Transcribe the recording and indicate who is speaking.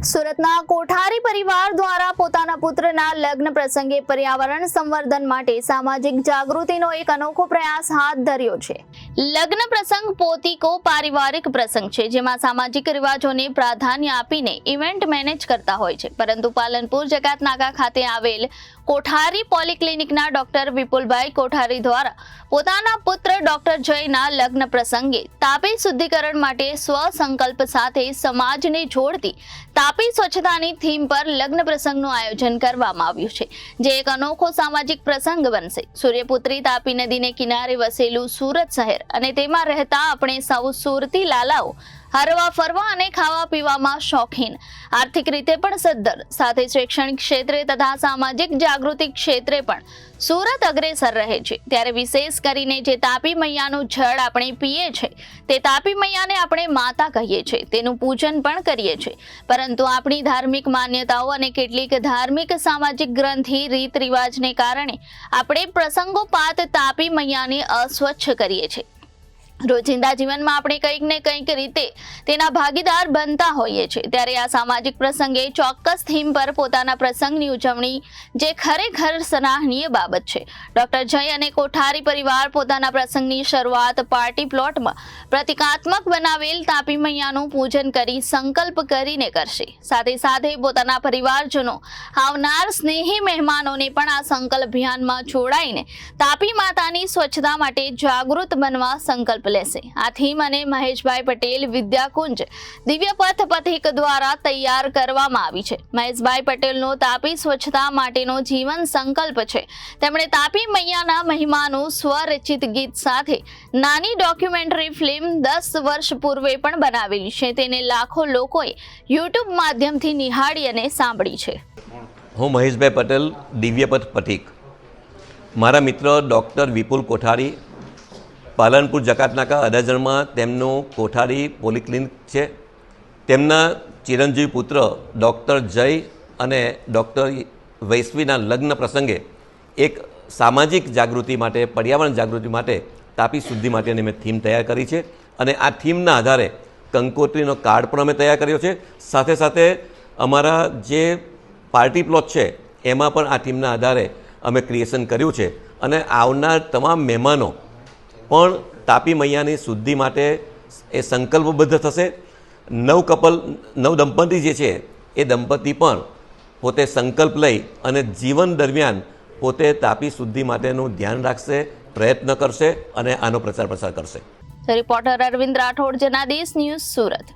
Speaker 1: સુરતના કોઠારી પરિવાર દ્વારા પોતાના પુત્રના લગ્ન પ્રસંગે પર્યાવરણ સંવર્ધન માટે સામાજિક જાગૃતિનો એક અનોખો પ્રયાસ હાથ ધર્યો છે। લગ્ન પ્રસંગ પોતીકો પારિવારિક પ્રસંગ છે, જેમાં સામાજિક રિવાજોને પ્રાધાન્ય આપીને ઇવેન્ટ મેનેજ કરતા હોય છે, પરંતુ પાલનપુર જકાતનાકા ખાતે આવેલ કોઠારી પોલિક્લિનિકના ડોક્ટર વિપુલભાઈ કોઠારી દ્વારા પોતાના પુત્ર ડોક્ટર જયના લગ્ન પ્રસંગે તાપી શુદ્ધિકરણ માટે સ્વસંકલ્પ સાથે સમાજને જોડતી તાપી સ્વચ્છતાની થીમ પર લગ્ન પ્રસંગનું આયોજન કરવામાં આવ્યું છે, જે એક અનોખો સામાજિક પ્રસંગ બનશે। સૂર્યપુત્રી તાપી નદીને કિનારે વસેલું સુરત શહેર અને તેમાં રહેતા આપણે સૌ સુરતી લાલાઓ હરવા ફરવા અને ખાવા પીવામાં શોખીન, આર્થિક રીતે પણ સદ્ધર, સાથે શૈક્ષણિક ક્ષેત્રે તથા સામાજિક જાગૃતિ ક્ષેત્રે પણ સુરત અગ્રેસર રહે છે। ત્યારે વિશેષ કરીને જે તાપી મૈયાનું જળ આપણે પીએ છે તે તાપી મૈયાને આપણે માતા કહીએ છીએ, તેનું પૂજન પણ કરીએ છીએ, પરંતુ આપણી ધાર્મિક માન્યતાઓ અને કેટલીક ધાર્મિક સામાજિક ગ્રંથિ રીત રિવાજને કારણે આપણે પ્રસંગોપાત તાપી મૈયાને અસ્વચ્છ કરીએ છીએ। રોજિંદા જીવનમાં આપણે કંઈક ને કંઈક રીતે તેના ભાગીદાર બનતા હોઈએ છીએ, ત્યારે આ સામાજિક પ્રસંગે ચોક્કસ થીમ પર પોતાના પ્રસંગની ઉજવણી જે ખરેખર સરાહનીય બાબત છે। ડોક્ટર જય અને કોઠારી પરિવાર પોતાના પ્રસંગની શરૂઆત પાર્ટી પ્લોટમાં પ્રતિકાત્મક બનાવેલ તાપી મૈયાનું પૂજન કરી સંકલ્પ કરીને કરશે। સાથે સાથે પોતાના પરિવારજનો આવનાર સ્નેહી મહેમાનોને પણ આ સંકલ્પ અભિયાનમાં જોડાઈને તાપી માતાની સ્વચ્છતા માટે જાગૃત બનવા સંકલ્પ લેશે। આ થીમ અને મહેશભાઈ પટેલ વિદ્યાકુંજ દિવ્યપથ પથિક દ્વારા તૈયાર કરવામાં આવી છે। મહેશભાઈ પટેલનો તાપી સ્વચ્છતા માટેનો જીવન સંકલ્પ છે। તેમણે તાપી મૈયાના મહિમાનું સ્વરચિત ગીત સાથે નાની ડોક્યુમેન્ટરી ફિલ્મ 10 વર્ષ પૂર્વે પણ બનાવેલી છે, તેને લાખો લોકોએ યુટ્યુબ માધ્યમથી નિહાળી અને સાંભળી છે।
Speaker 2: હું મહેશભાઈ પટેલ દિવ્યપથ પથિક, મારા મિત્ર ડૉક્ટર વિપુલ કોઠારી પાલનપુર જકાતનાકા અડાજણમાં તેમનું કોઠારી પોલિક્લિનિક છે। તેમના ચિરંજીવી પુત્ર ડૉક્ટર જય અને ડૉક્ટર વૈશ્વીના લગ્ન પ્રસંગે એક સામાજિક જાગૃતિ માટે, પર્યાવરણ જાગૃતિ માટે તાપી શુદ્ધિ માટેની મેં થીમ તૈયાર કરી છે, અને આ થીમના આધારે કંકોત્રીનો કાર્ડ પણ અમે તૈયાર કર્યો છે। સાથે સાથે અમારા જે પાર્ટી પ્લોટ છે એમાં પણ આ થીમના આધારે અમે ક્રિએશન કર્યું છે, અને આવનાર તમામ મહેમાનો પણ તાપી મૈયાની શુદ્ધિ માટે એ સંકલ્પબદ્ધ થશે। નવ દંપતી જે છે એ દંપતી પણ પોતે સંકલ્પ લઈ અને જીવન દરમિયાન પોતે તાપી શુદ્ધિ માટેનું ધ્યાન રાખશે, પ્રયત્ન કરશે અને આનો પ્રચાર પ્રસાર કરશે।
Speaker 1: Reporter Arvind Rathod, Janadesh news, Surat.